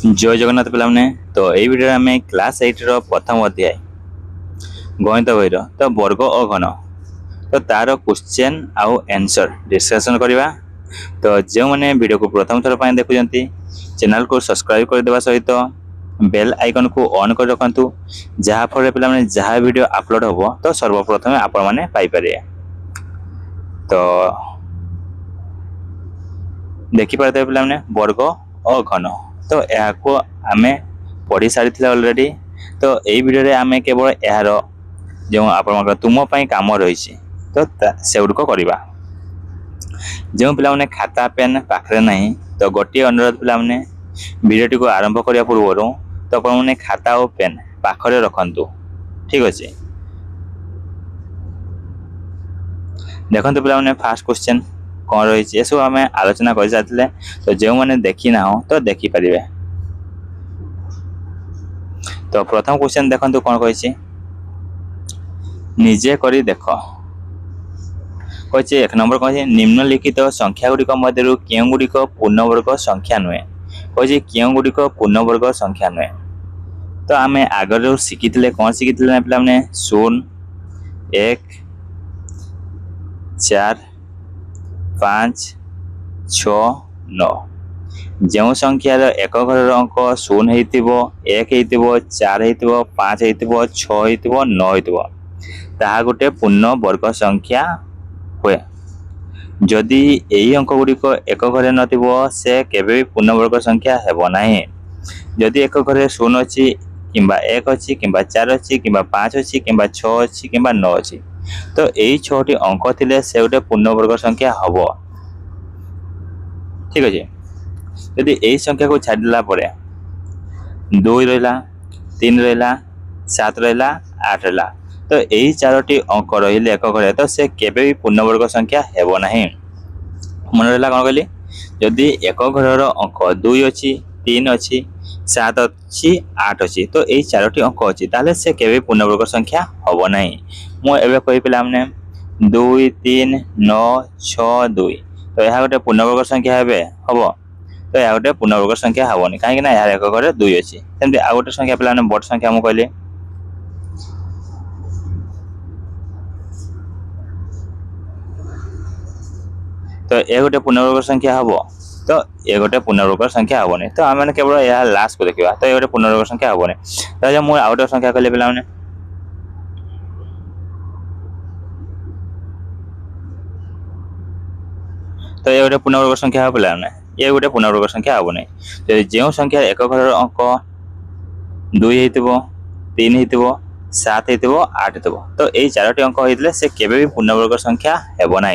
जय जगन्नाथ पिलाने। तो यही वीडियो आम क्लास 8 प्रथम अध्याय गणित बही तो वर्ग और घन तो तार क्वेश्चन आउ आंसर डिस्कशन करवा। तो जो मैंने वीडियो को प्रथम थर पर देखुं चैनल को सब्सक्राइब करदे सहित बेल आइकन को ऑन कर रखु जहाँफल पे जहाँ वीडियो अपलोड हम तो सर्वप्रथम आपण मैंने पाइपर। तो देखिपारे पे वर्ग और घन तो यह आम पढ़ी सारी ऑलरेडी। तो यही वीडियो आम केवल यार जो आप तुम काम रही तो से गुड़क करवा। जो पिला खाता पेन पाखे ना तो गोटे अनुरोध पिला वीडियो को आरंभ करने पूर्व तो आपने खाता और पेन पाखरे रखु। ठीक अच्छे देखते पिला फास्ट क्वेश्चन कौन रही है सब आम आलोचना कर सारे। तो जो मैंने देखी ना तो देखिपारे। तो प्रथम क्वेश्चन देखो कौन कही निजे करी देख कही। एक नंबर कही निम्नलिखित संख्या गुड़िक मध्य क्यों गुड़िक पूर्णवर्ग संख्या नुहे कही क्यों गुड़िक पूर्णवर्ग संख्या नुहे। तो आम आगर शिखी कौन शिखी पे 0 1 4 5 6 9 जो संख्यार एक घर अंक 0 हो 1 हो 4 हो 5 हो 6 हो 9 हो ताहा गोटे पूर्ण वर्ग संख्या हुए। जदि यही अंक गुड़िक एक घर नथिबो से केबे भी पूर्ण वर्ग संख्या हेबो नाही। जदि एक घर 0 अच्छी किंबा 1 अच्छी किंबा 4 अच्छी किंबा 5 अच्छी किंबा 6 अच्छी किंबा 9 अच्छी तो यही 6टी अंक थिले से गोटे पूर्ण वर्ग संख्या हबो। ठीक अच्छे जदि यही संख्या को छाड़ला 2 रहा 3 रहा 7 रहा 8 रहा तो यही 4टी अंक रही एक घर तो से केबे भी पूर्ण वर्ग संख्या हेबो नाही। मन रहा कौन कहली जदि एक घर अंक 2 अच्छी 3 अच्छी 7 अच्छी 8 अच्छी तो यही 4टी अंक अच्छी ताले से केबे पूर्ण वर्ग संख्या हेबो नाही। मुझे कही पिला 2 3 9 6 2 तो यह गोटे पूर्ण वर्ग संख्या हम तो यह गोटे पूर्ण वर्ग संख्या हेनी कहीं यार एक घर 2 अच्छी सेमती आउ गोटे संख्या पे बड़ संख्या मुझे कहली तो ये गोटे पूर्ण वर्ग संख्या हम तो ये गोटे पूर्ण वर्ग संख्या हेनी। तो आम केवल यह लास्ट को देखा तो ये गोटे पूर्ण वर्ग संख्या हेनी। तो मुझे आउ गोटे संख्या कहली पे तो ये गोटे पूर्णवर्ग संख्या हम पे ये गोटे पूर्णवर्ग संख्या हम नहीं। जो संख्या एक घर अंक 2 हो 3 हो 7 हो 8 हो तो यही 4टी अंक होते से केबे भी पूर्णवर्ग संख्या हेब ना।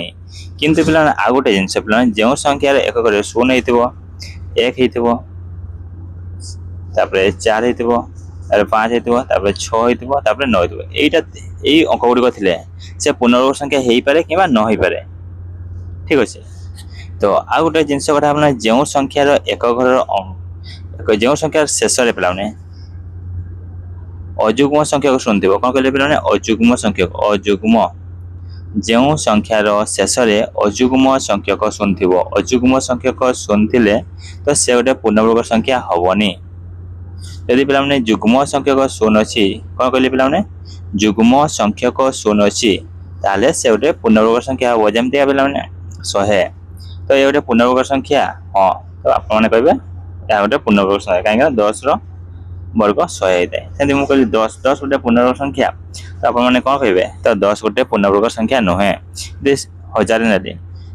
किंतु पे आउ गोटे जिनस पे जो संख्यार एक घर 0 हो 1 हो 4 हो 5 हो 6 हो 9 हो यही अंक गुड़िक थे से पूर्णवर्ग संख्या हो पारे कि न हो पारे। ठीक अच्छे तो आउ गोटे जिनस कथा अपना जो संख्यार एक घर जो संख्यार शेष पे अजुग्म संख्या को शुणुव कौन कहले पे अजुग्म संख्यक अजुग्म जो संख्यार शेष अजुग्म संख्यक शुणुव अजुग्म संख्यक शुणुले तो से गोटे पूर्णवर्ग संख्या हेनी। यदि पे जुग्म संख्यक 0 अच्छी कौन कहले पे जुग्म संख्यक 0 अच्छी ताले से गोटे पूर्णवर्ग संख्या हम जमी पे 100 तो ये गोटे पूर्णवर्ग संख्या हाँ। तो आपने कहे यह गोटे पूर्णवर्ग संख्या कहीं 10 वर्ग 100 होता है सेमती मुझे कहली 10 गोटे पूर्णवर्ग संख्या तो आपने कौन कहे तो 10 गोटे पूर्णवर्ग संख्या नुहे। 1000 नेली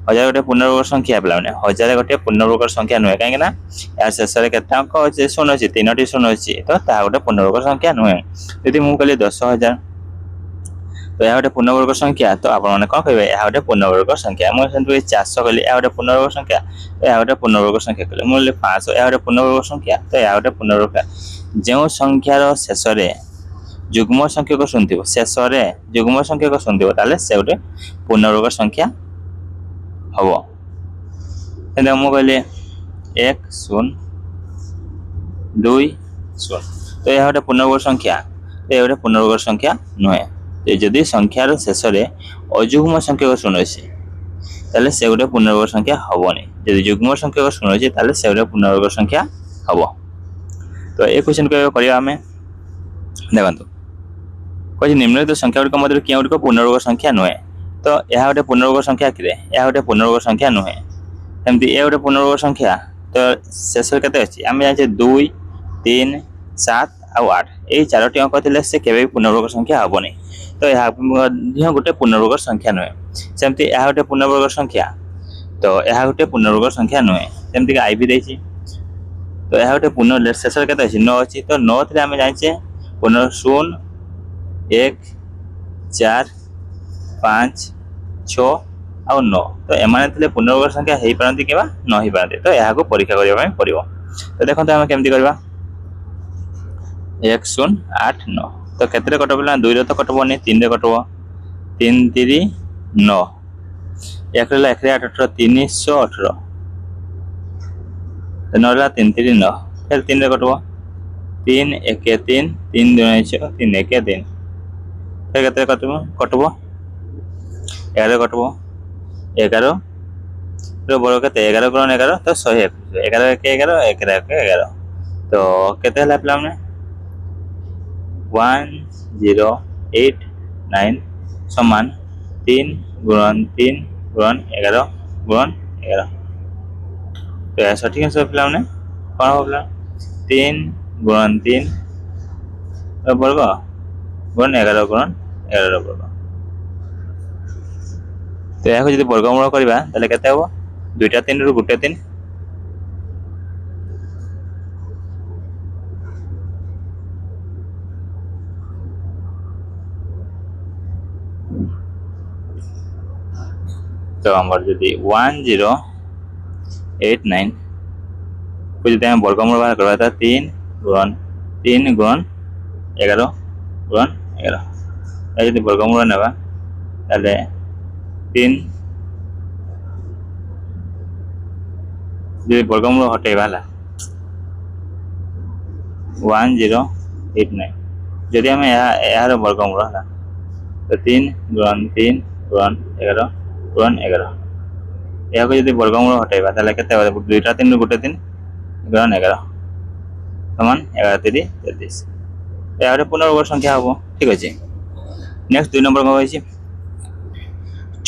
1000 गोटे पूर्णवर्ग संख्या पे 1000 गोटे पूर्णवर्ग संख्या नुहे कहीं यार शेष के अंक अच्छे 0 अच्छी 3टी 0 अच्छी तो गोटे पूर्णवर्ग संख्या नुहे। यदि मुझे कहली 10,000 तो यह गोटे पूर्णवर्ग संख्या तो आपने कौन कहे यह गोटे पूर्णवर्ग संख्या। मुझे 400 कहली यह गोटे पूर्णवर्ग संख्या तो यह गोटे पूर्णवर्ग संख्या कहली मुझे 500 यह गोटे पूर्णवर्ग संख्या तो यह गोटे पूर्णवर्ग जो संख्यार शेष जुग्म संख्यक शुणुव शेष जुग्म संख्यक शुणुव ताले से गोटे पूर्णवर्ग संख्या हम। मुझे कहली 1 0 2 0 तो यह गोटे पूर्णवर्ग संख्या तो यह गोटे पूर्णवर्ग संख्या नुहे। जदि संख्यार शेष अजुग्म संख्यक 0 अच्छी ताले से गोटे पूर्णवर्ग संख्या हेनी। जदि जुग्म संख्यक 0 अच्छी ताले से गोटे पूर्णवर्ग संख्या हम। तो ये क्वेश्चन को करवा आम देखो कही निम्नलिखित संख्या गुड़िक मध्य क्यों गुड़िक पूर्णवर्ग संख्या नुहे। तो यह गोटे पूर्णवर्ग संख्या कि यह गोटे पूर्णवर्ग संख्या नुहे सेमती ये गोटे पूर्णवर्ग संख्या। तो शेष के अच्छी आम जाने 2 3 7 आउ 8 यही 4टी अंक थे से केवे पूर्णवर्ग संख्या हेनी। तो यह गोटे पूर्णवर्ग संख्या नुहे सेमती यह गोटे पूर्णवर्ग संख्या। तो यह गोटे पूर्णवर्ग संख्या नुहे सेमती आई भी देती। तो यह गोटे पूर्ण शेष के अच्छी 9 अच्छी। तो 9 थे आम जाने पूर्ण 0 1 4 5 6 आउ 9। तो एमाने पूर्णवर्ग संख्या हो पारती कि न हो पारती। तो यह परीक्षा करने पड़ो। तो देखो आम केमती करवा 1 0 8 9। तो केते कटब ना 2 तो कटबनी 3 कटब 3 3 9 एक 1 8 318 9 3 3 9 फिर 3 कटब 3 1 3 3 2 6 3 1 3 फिर केते कटब 11 कटब 11 वर्ग के 11 गुणन 11 तो 121 11 1 11 11 1 11। तो केते हला पिला माने 1089 समान 3 गुणन 3 गुणन 11 गुणन 11। तो यह सठिक आंसर पिला माने कौन हो पिला 3 गुणन 3 वर्ग गुणन 11 गुणन 11 वर्ग। तो यह जो वर्गमूल करवा ताले केते हो 2टा 3 रु 1 3। तो आमर जदि 1089 को जब वर्गमूल बाहर करवा 3 गुणन 3 गुणन 11 गुणन 11 यदि वर्गमूल नेबा ताले 3 जो वर्गमूल हटेबा 1089 जदि आम यार वर्गमूल है तो 3 गुणन 3 गुणन 11 गुणन 11 यह जो वर्गमूल हटेबा ताले केते 2टा 3 रु 1 3 गुणन 11 समान 11 3 33। यह पूर्णवर्ग संख्या हम ठीक अच्छे। नेक्स्ट 2 नंबर कौन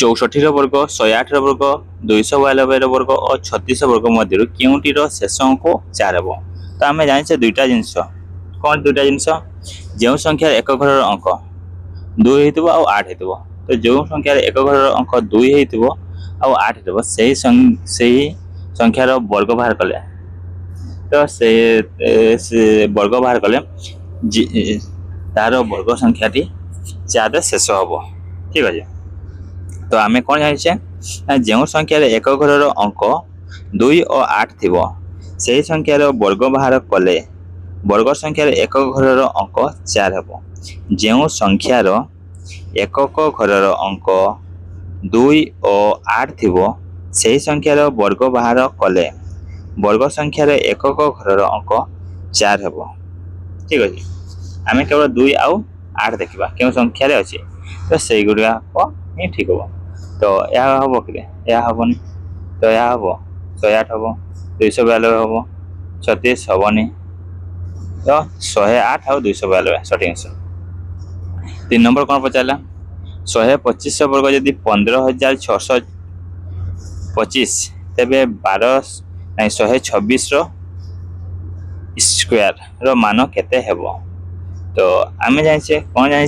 64 वर्ग 108 वर्ग 292 वर्ग और 36 वर्ग मध्य क्योंटीर शेष अंक 4 हे। तो आम जाने 2टा जिनस कौन 2टा जिनस जो संख्यार एक घर अंक 2 हो 8 हो। तो जो संख्यार एक घर अंक 2 हो 8 हो से संख्यार वर्ग बाहर कले। तो से वर्ग बाहर कले तार वर्ग संख्याटी 4 शेष हम ठीक अच्छे। तो आम कौन जाने जो संख्यार एक घर अंक 2 और 8 थी से संख्यार वर्ग बाहर कले वर्ग संख्यार एक घर अंक 4 हे। जो संख्यार एकक घर अंक 2 और 8 थी से संख्यार वर्ग बाहर कले वर्ग संख्यार एकक घर अंक 4 हे ठीक अच्छे। आम केवल 2 आउ 8 देखा क्यों संख्यार अच्छे तो से गुड़ाक ही ठीक हम। तो यह हम कि हेनी। तो यह हम 108 हम 292 हम 36 हेनी। तो 108 आउ 292 सठिक आंसर। 3 नंबर कौन पचारा 125 वर्ग जदि 15,625 तेरे 126 स्क्वायर रो मान केते हेबो। तो आम जाने कौन जाने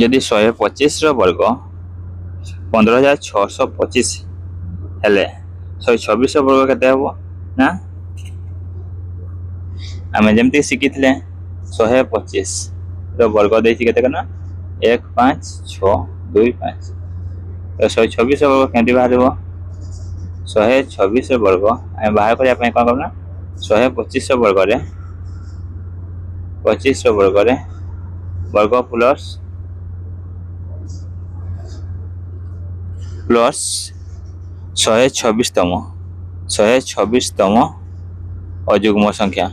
जदि 125 वर्ग 15,625 हेले 126 वर्ग केते हेबो ना आम जमती शिखी 125 वर्ग देती केते 1 5 6 2 5। तो 126 वर्ग केमती बाहर 126 वर्ग आम बाहर करने कौन करना 125 वर्ग 25 वर्ग वर्ग प्लस प्लस 126तम अयुग्म संख्या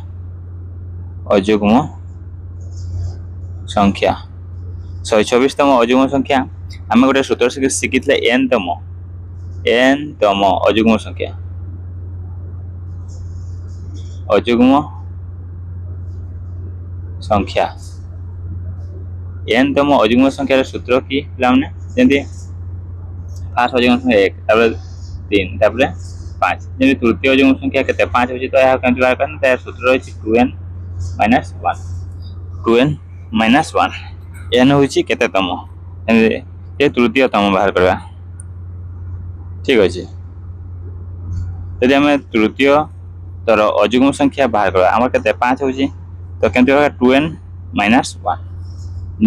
126तम अयुग्म संख्या आम गोटे सूत्र शिखी n तम अयुग्म संख्या अजुग्म संख्या एन तम अजुग्म संख्यार सूत्र कि पिलाने जमी फास्ट अजुग्म संख्या 1 तापर 3 तापर 5 जमी तृतीय अजुग्म संख्या केते 5 होची तो या केमति बाहर करन तार सूत्र होची 2n - 1 2n - 1 एन होची केते तम ये तृतीय तम बाहर करबा ठीक अछि यदि हमें तृतीय तर अजुग्म संख्या बाहर करबा हमर केते 5 होची तो केमति होगा 2n - 1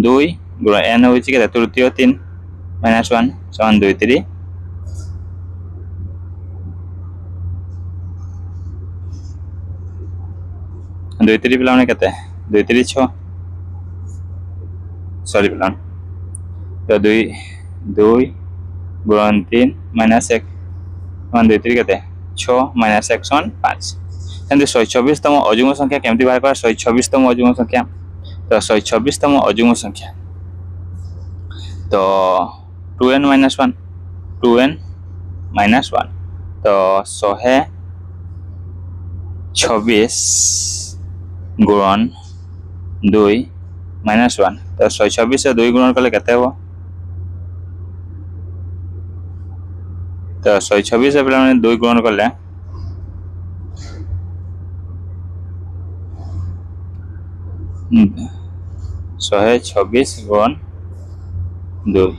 2 गुणन n होची केते तृतीय 3 - 1 समान 2 3 2 3 पिलाने केते 2 3 6 सॉरी पिलान तो 2 2 गुणन 3 - 1 समान 2 3 केते 6 - 1 समान 5 एंड 124 तम अजुग्म संख्या केमति बाहर करा 124 तम अजुग्म संख्या तो 124 तम अजुग्म संख्या तो 2n - 1 2n - 1 तो 126 गुणन 2 - 1 तो 126 से 2 गुणन कले केते हो तो 126 से पिला 2 गुणन कले 126 गुणन 2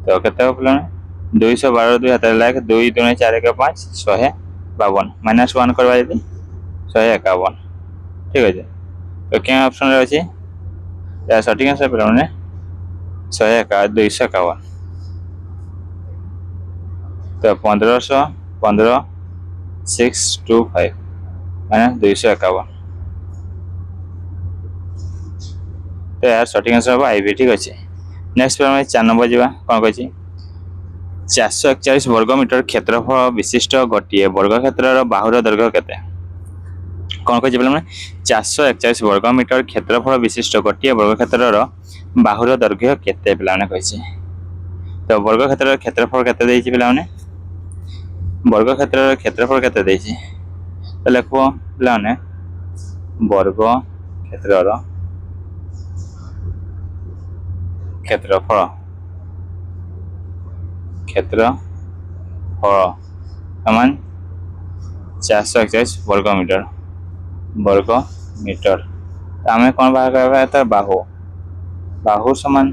तो केते हो पिला 212 2 हाथ लाग 2 2 4 1 5 152 -1 करबा यदि 151 ठीक है तो क्या ऑप्शन रे अछि या सटीक आंसर पिला 251 तो 1515 625 - 251 तो यार सटीक आंसर हम आईबी ठीक अच्छे नेक्स्ट पे 4 नंबर जावा कौन कही 441 वर्ग मीटर क्षेत्रफल विशिष्ट गोटे वर्ग क्षेत्र बाहुर दैर्घ्य केते कौन कही पे 441 वर्ग मीटर क्षेत्रफल विशिष्ट गोटे वर्ग क्षेत्र बाहुर दैर्घ्य केते पे कही तो वर्ग क्षेत्र क्षेत्रफल केते देछि पे वर्ग क्षेत्र क्षेत्रफल केते देछि तो लिखबो पे वर्ग क्षेत्र क्षेत्रफल क्षेत्रफल समान 441 वर्ग मीटर तो आम कौन बाहर करवा तो बाहु बाहु समान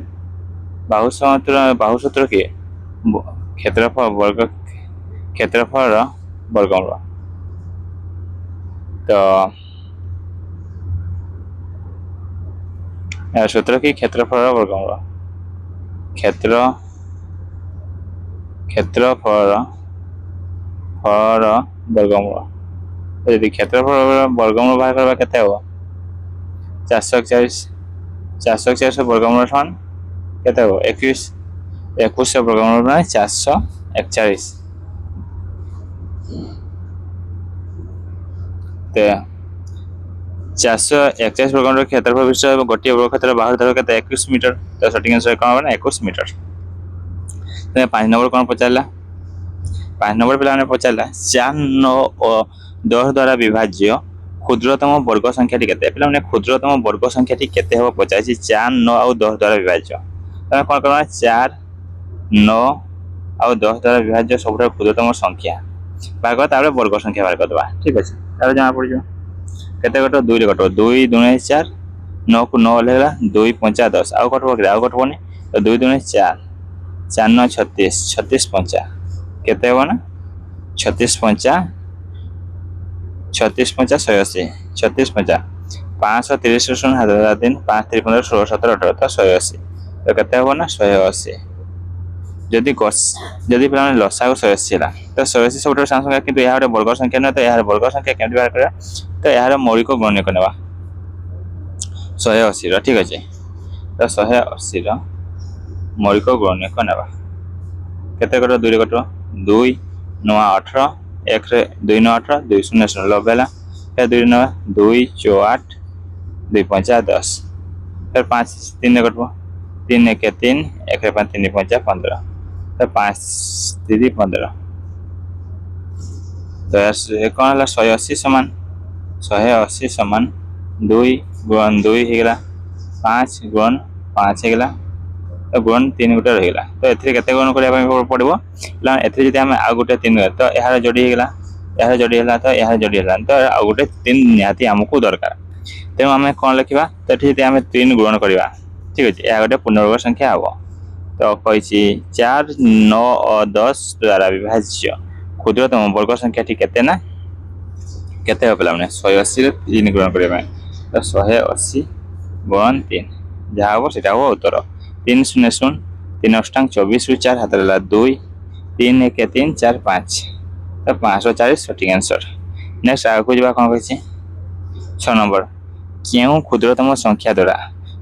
बाहु सूत्र किए क्षेत्रफल वर्ग क्षेत्रफल वर्गमूल तो सूत्र की क्षेत्रफल वर्गमूल क्षेत्रफल वर्गमूल यदि क्षेत्रफल वर्गमूल बाहर करवा केते हो 441 वर्गमूल समान केते हो 21 वर्गमूल माने 441 तो 441 वर्गमूल क्षेत्रफल विशिष्ट गोटे वर्ग क्षेत्र बाहुर दैर्घ्य केते 21 मीटर तो सटीक आंसर कौन बना 21 मीटर तो 5 नंबर कौन पचारला 5 नंबर पिला पचारला 4 9 और 10 द्वारा विभाज्य क्षुद्रतम वर्ग संख्या केते पिला क्षुद्रतम वर्ग संख्या केते हो पचासी 4 9 और 10 द्वारा विभाज्य तो कौन करना 4 9 और 10 द्वारा विभाज्य सब क्षुद्रतम संख्या बाहर कर तारे वर्ग संख्या बाहर करदबा ठीक अछि तारे जाना पड़ जो केते कटो 2 रे कटो 2 2 4 9 को 9 लेला 2 5 10 आउ कटबो कि आउ कटबोनी तो 2 2 4 4 9 36 36 5 केते हो ना 36 5 36 5 180 36 5 530 सुन हजार दिन 5 3 15 16 17 18 तो 180 तो केते हो ना 180 जदि पिला लसागु 180 ला तो 180 सब संख्या किंतु यार वर्ग संख्या न तो यार वर्ग संख्या केमति बाहर करा तो यार मौलिक गणन करवा 180 रा ठीक अछि तो 180 रा मौलिक गणन करवा केते कटो 2 रे कटो 2 9 18 1 रे 2 9 18 2 0 0 लबेला फिर 2 9 2 4 8 2 5 10 फिर 5 3 रे कटबो 3 1 3 1 रे 5 3 5 15 तो 5 3 15 तो ये कौन है 180 समान 180 समान 2 गुणन 2 होगा 5 गुणन 5 होगा तो गुणन 3 गोटे रहीगला तो एथिरे केते गुणन करबा पड़बो ला एथिरे जदि हम आ गोटे 3 तो यार जोड़ी होगा यार जोड़ी होला तो यार जोड़ी होला तो आ गोटे 3 निहाती हमको दरकार तेणु आम कौन लिखा तो ये आम 3 गुणन करवा ठीक अच्छे यह गोटे पूर्णवर्ग संख्या हम तो कही 4 9 और 10 द्वारा विभाज्य क्षुद्रतम वर्ग संख्या केते ना केते हो पे 180 3 गुणन करने तो 180 गुणन 3 जहाँ हम से उत्तर 3 शून्य शून्य 3 अष्टांग 24 रु 4 हाथ रहा 2 3 1 3 4 5 तो 540 सठिक आंसर नेक्स्ट आगे जावा कौन कही 6 नंबर क्यों क्षुद्रतम संख्या द्वारा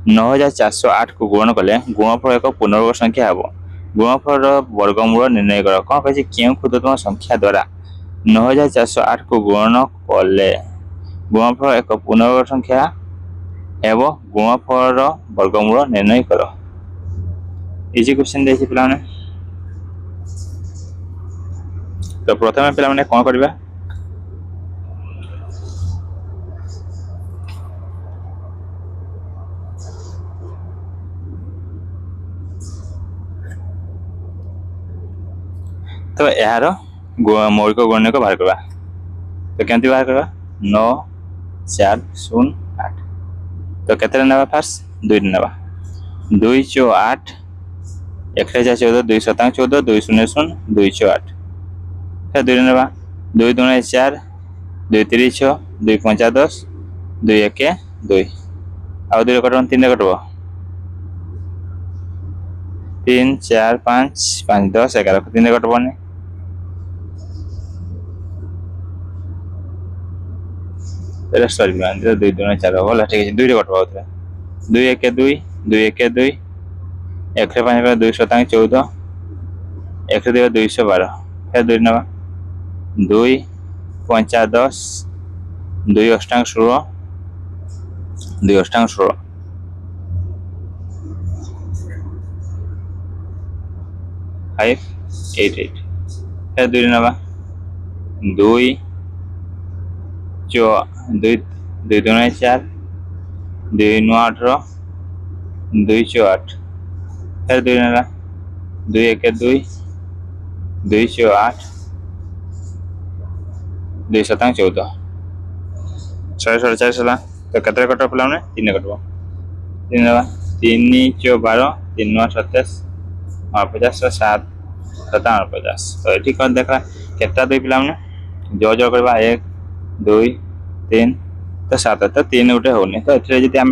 9408 को गुणन कले गुणफल एक पूर्णवर्ग संख्या हम गुणफल वर्गमूल निर्णय कर कौन कही क्यों क्षुद्रतम संख्या द्वारा 9408 को गुणन कले गुणफल एक पूर्णवर्ग संख्या एवं गुणफल वर्गमूल निर्णय कर इजी क्वेश्चन देखिए पे तो प्रथम पे कौन करवा तो यार मौलिक गणक बाहर करवा तो केमती बाहर करवा 9 4 0 8 तो केते ना फास्ट 2 ना 2 चो 8 1 14 2 शतांग 14 2 शून्य शून्य 2 चो 8 फिर 2 ना 2 2 4 2 3 6 2 5 10 2 1 2 आउ 2 कटब 3 कटब 3 4 5 5 10 11 3 कटबनी सॉरी 2 2 4 भला ठीक है 2 कटवा 2 1 2 2 1 2 1 5 2 शतांग 14 1 2 212 फिर 2 ना 2 5 10 2 अष्टांग 16 2 अष्टांग 16 5 8 8 फिर 2 ना 2 2 2 2 4 2 9 18 2 चो 8 फिर 2 ना 2 1 2 2 चो 8 2 शतांग 14 144 तो कतरे कटो पे 3 कटब 3 ना 3 चो 12 3 9 27 50 7 7 50 तो ये कौन देखा केटा 2 पे जो जो करवा 1 2 3 तो 7 तो 3 गोटे होनी तो ये आम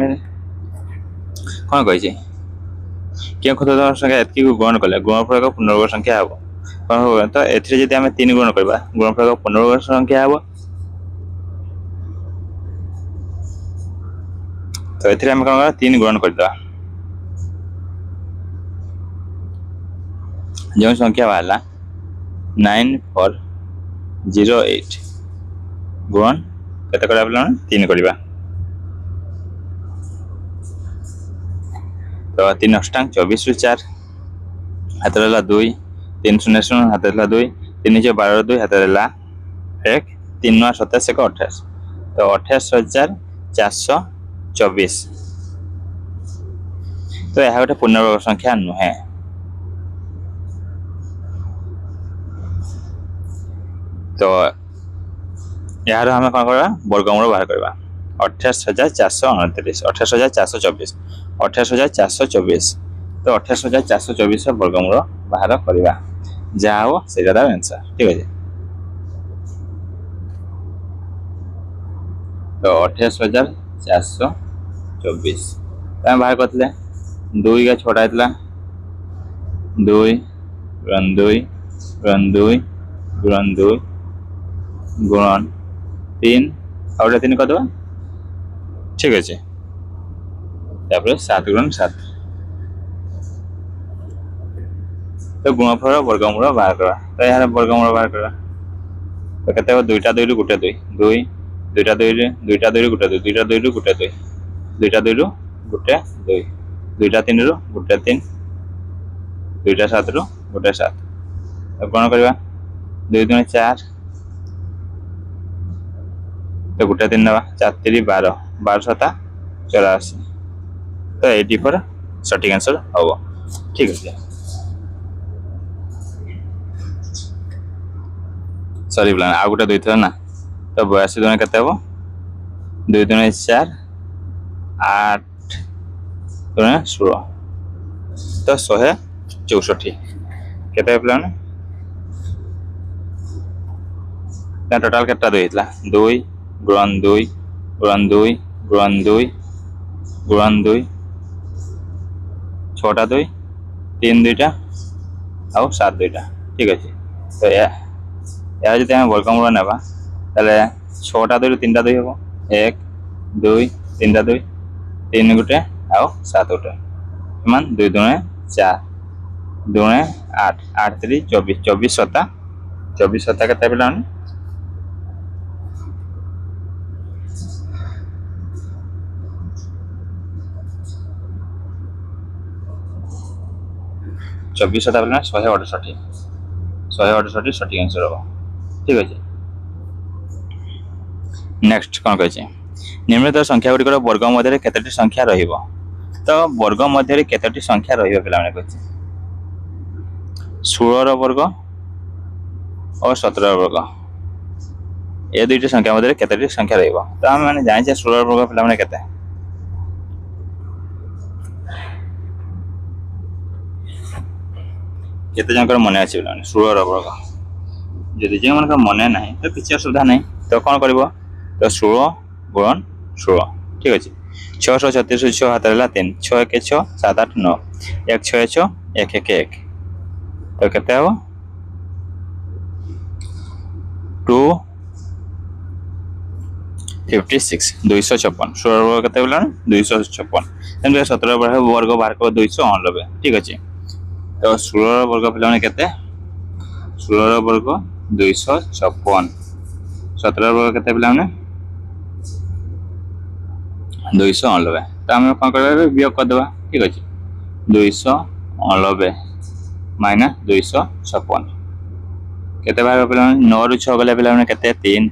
कौन कही क्यों क्षुद्रतम संख्या एति को गुणन कले गुणफल एक पूर्णवर्ग संख्या हम कौन हो तो ये आम 3 गुणन करवा गुणफल एक पूर्णवर्ग संख्या हम तो ये आम कौन 3 गुणन करदे जो संख्या बाहर 9408 गुणन केते करबा 3 करबा तो 3 अष्टांग 24 रु 4 हाथ रहा 2 3 शून्य शून्य हाथ रहा 2 3 चो 12 2 हाथ रहा 1 3 9 27 1 28 तो 28424 तो यह गोटे पूर्णवर्ग संख्या नुहे तो यार आम कौन करवा वर्गमूल बाहर करवा 28429 28424 28424 तो 28424 वर्गमूल बाहर करवा जहाँ हो से आंसर ठीक है तो 28424 बाहर करते 2 का छोटा होता 2 गुणन 2 गुणन 2 गुणन 2 गुणन 3 और 3 कर दबा ठीक अच्छे 7 गुणन 7 तो गुणफल वर्गमूल बाहर करा तो यार वर्गमूल बाहर करा तो केते 2टा 2 रु गोटे 2 2 2टा 2 रे 2टा 2 रु गोटे 2 2टा 2 रु गोटे 2 2टा 2 रु गोटे 2 2टा 3 रु गोटे 3 2टा 7 रु गोटे 7 तो कौन करवा 2 2 4 तो गोटे 3 ना 4 3 12 12 7 84 तो 84 सटीक आंसर हम ठीक है सॉरी प्लान आ गोटे 2 ना तो 82 दुणे केते हो 2 दुणे 4 8 दुणे 16 तो 164 केते प्लान टोटाल केटा 2 हितला 2 गुणन 2 गुणन 2 गुणन 2 गुणन 2 6टा 2 3 2टा आउ 7 2टा ठीक अच्छे तो या जब आम वर्गमूल ना ताले 6टा 2 3टा 2 हम 1 2 3टा 2 3 गोटे आउ 7 गोटे मान 2 दुणे 4 दुणे 8 8 3 24 24 7 24 7 केते पिला 24 सता 168 168 सटीक आंसर हम ठीक अच्छे नेक्स्ट कौन कहे निम्नलिखित संख्या गुड़िक वर्ग मध्य केतोटी संख्या रहिबो तो वर्ग मध्य केतोटी संख्या रहिबो पिला माने कहे 16 वर्ग और 17 वर्ग ए दुईटी संख्या मध्य केतोटी संख्या रहिबो तो आम माने जानिछे 16 वर्ग पिला माने केते केते जनकर मन अच्छे पे 16 वर्ग जदि जो मन मन ना तो किसी असुविधा नहीं तो कौन कर तो 16 गुणन 16 ठीक अच्छे 636 6 हाथ रहा 3 6 1 6 7 8 9 1 6 6 1 1 1 तो केते हम 256 256 16 वर्ग केते बोला 256 17 वर्ग बाहर कर 289 ठीक अच्छे तो 16 वर्ग पिला केते 16 वर्ग 256 17 वर्ग केते पिला 289 तो आम कौन कर वियोग करदे ठीक अच्छे 289 माइनस 256 केते बाहर पिला 9 रु 6 गले पिला केते 3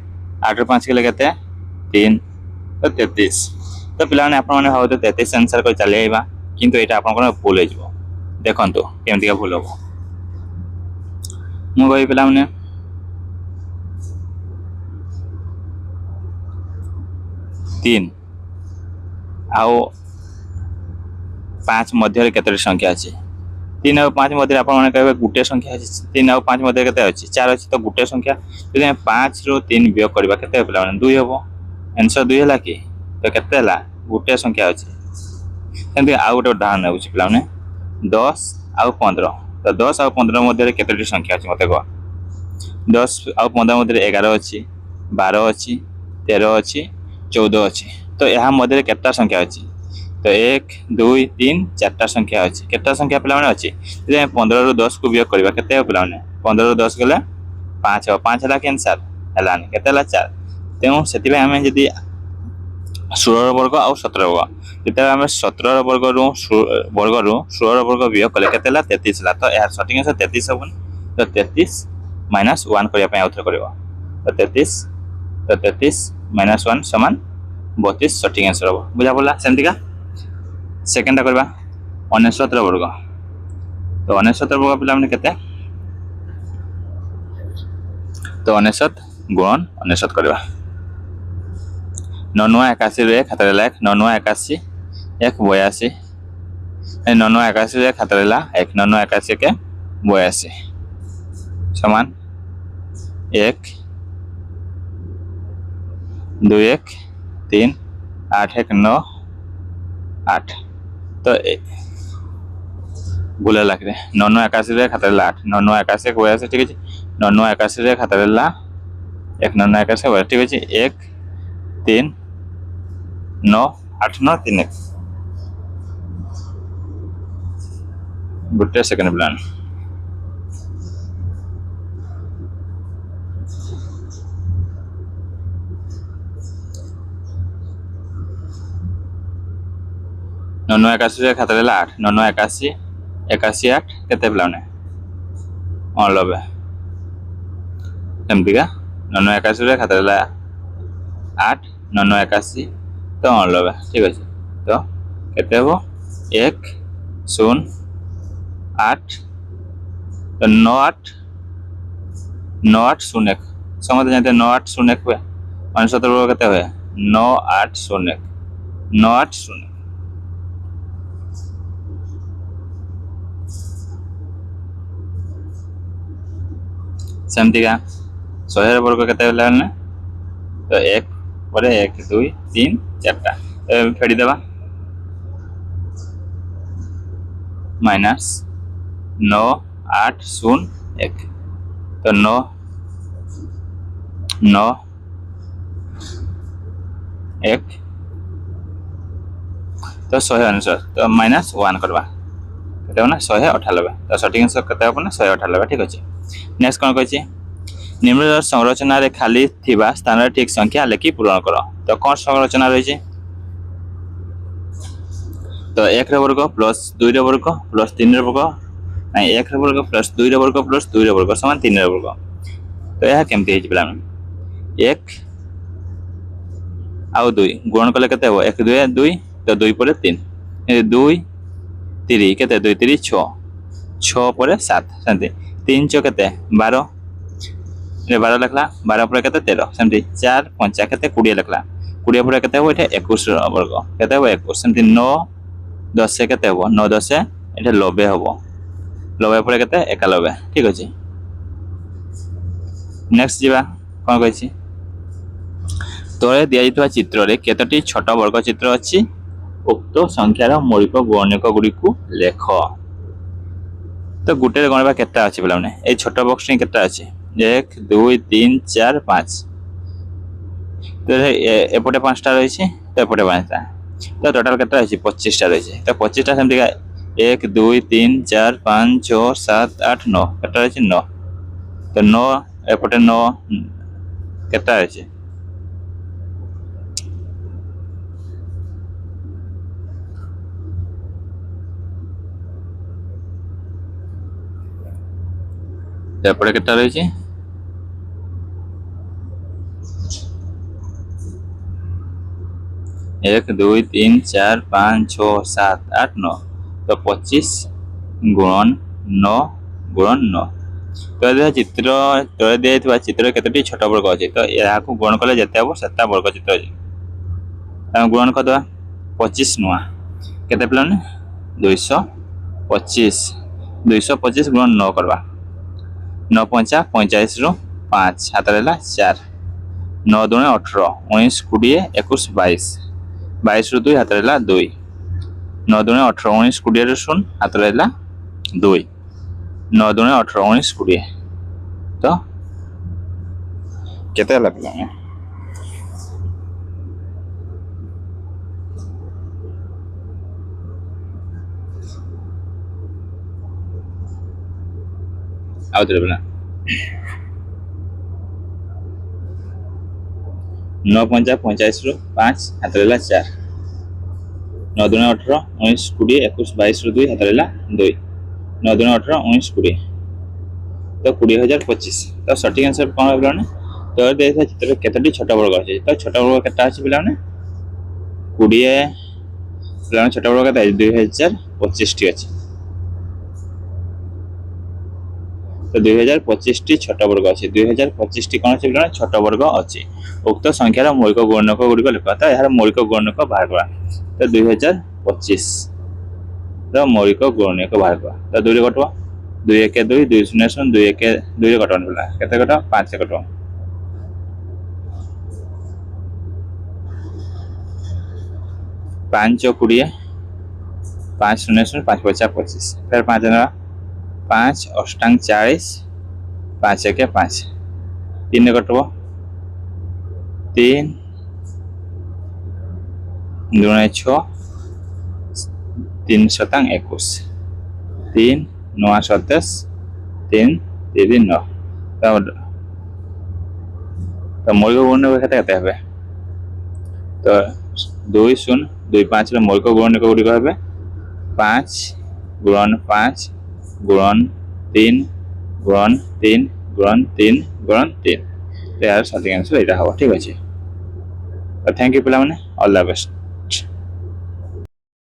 8 रु 5 गले केते 3 तो 33 तो पिला माने आपण माने भाव तो 33 आंसर कर चले आइबा किंतु एटा आपण कोन भूल हो जिवो देखंतु केमती का भूल हो मु कहि पिला माने 3 आओ 5 मध्य केतोटी संख्या अछि 3 और 5 मध्य आपण माने कहबे गुटे संख्या अछि 3 और 5 मध्य केते अछि 4 अछि तो गुटे संख्या यदि 5 रो 3 वियोग करबा केते पिला माने 2 हबो आंसर 2 हला कि तो केते हला गुटे संख्या अछि सेंति आ गुटे उदाहरण होछि पिला माने 10 आउ 15 तो 10 आउ 15 मध्य केतोटी संख्या अछि मते कह 10 आउ 15 मध्य 11 अछि 12 अछि 13 अछि 14 अछि तो यहाँ मध्य केतना संख्या अछि तो 1 2 3 4टा संख्या अछि केतना संख्या पिला माने अछि जे 15 रु 10 को वियोग करबा केते पिला माने 15 रु 10 गले 5 हो 5 हला कैंसर हलानी केते हला 4 तेउ सेति भाई हमें यदि 16 वर्ग और 17 वर्ग जेते हमें 17 वर्ग रु 16 वर्ग वियोग कले केते हला 33 हला तो यार सटीक आंसर 33 होबन तो 33 माइनस 1 करिया पय आउथर करबो तो 33 माइनस 1 समान 32 सटीक आंसर हो बुझा पड़ला सेमती का सेकंड करबा 69 वर्ग तो 69 वर्ग पिला माने केते तो 69 गुणन 69 करबा 99 81 रे खातर ला 99 81 1 82 99 81 रे खातर ला 99 81 के 82 समान 1 2 1 3 8 1 9 8 तो बोले लग रहे 99 81 रे खातर ला 8 99 81 के 82 ठीक है 99 81 रे खातर ला 1 99 81 ठीक है 1 3 9 8 9 3 1 गुटे सेकंड प्लान 99 81 खातर ला 8 99 81 81 8 केते प्लान 89 एमती का 99 81 खातर ला 8 9 9 81 तो 90 ठीक अच्छे तो केते हो 1 0 8 तो 9 8 9 8 0 1 समझते जानते 9 8 0 1 हुए 69 वर्ग केते हुए 9 8 0 1 9 8 0 सेमती का 100 वर्ग केते होला ना तो 1 पर 1 2 3 4 फेड़ी देवा माइनस 9 8 0 1 तो 9 9 1 तो 100 तो माइनस 1 करवा केते हो ना 198 तो सठिक आंसर केते हो ना 198 ठीक अच्छे नेक्स्ट कौन कही निम्न संरचना रे खाली थिबा स्थान रे ठीक संख्या लेखि पूरण कर तो कौन संरचना रही तो 1 वर्ग प्लस 2 वर्ग प्लस 3 वर्ग ना 1 वर्ग प्लस 2 वर्ग प्लस 2 वर्ग समान 3 वर्ग तो यह केमती है पिला 1 आउ 2 गुणन कले केते हो 1 2 2 तो 2 पर 3 2 3 केते 2 3 6 6 पर 7 सेमती 3 6 केते 12 12 लिखला 12 पर केते 13 सेमती 4 5 केते 20 लिखला 20 पर केते हो एठे 21 वर्ग केते हो 21 सेमती 9 10 केते हो 9 10 एठे 90 हो 90 पर केते 91 ठीक अछि नेक्स्ट जीवा कोन कहिछि तळे दिया जितवा चित्र रे केतटी छोट वर्ग चित्र अछि उक्त संख्यार मौलिक गुणक गुडी को लेख तो गुटे गणवा केता अछि बोला माने ए छोट बॉक्स रे केता अछि 1 2 3 4 5 तो एपटे 5 टा रही छै तो एपटे 5 टा तो टोटल केता अछि 25 टा रही छै तो 25 टा सेमति 1 2 3 4 5 6 7 8 9 केता रही छै 9 तो 9 एपटे 9 केता अछि एपटे केता रही छै 1 2 3 4 5 6 7 8 9 तो 25 गुणन 9 गुणन 9 तो यह चित्र तले दिया चित्र केतटी छोट वर्ग अच्छे तो यह गुण कले जिते हम से वर्ग चित्र अच्छे गुणन करदे 25 नुआ केते पिला 225 225 गुणन 9 करवा 9 5 45 रु 5 हाथ रहा 4 9 2 18 19 20 21 22 22 रु 2 हाथ रहा 2 9 2 18 19 20 रु 0 हाथ रहा 2 9 2 18 19 20 तो केते हला पिला आउतरे पिला 9 5 45 रु 5 हाथ रहा 4 9 2 18 19 20 21 22 रु 2 हाथ रहा 2 9 2 18 19 20 तो 20,025 तो सठिक आंसर कौन है पिलाने तो देखा चित्र केतटी छोट वर्ग अच्छे तो छोट वर्ग केता अच्छे पिलाने 20 पिलाने छोट वर्ग केता 2025 टी अच्छे तो 2025 टी छोट वर्ग अच्छे 2025 टी कौन अच्छे पिलाने छोट वर्ग अच्छे उक्त संख्यार मौलिक गुणक गुड़िक लिख तो यार मौलिक गुणक बाहर करा तो 2025 तो मौलिक गुणक बाहर करा तो 2 रे कटवा 2 1 2 2 0 0 2 1 2 रे कटवन पिला केते कट 5 से कटवा 5 20 5 0 0 5 50 25 फिर 5 ना 5 अष्टांग 40 5 1 5 3 कटवा 3 2 6 3 शतांग 21 3 9 27 3 3 9 तो मौलिक गुणक केते हेबे तो 2 0 2 5 रे मौलिक गुणक गुड़िक हेबे 5 गुणन 5 गुणन 3 गुणन 3 गुणन 3 गुणन 3 तो यार सठिक आंसर एटा हो ठीक अछि थैंक यू पिलामाने ऑल द बेस्ट।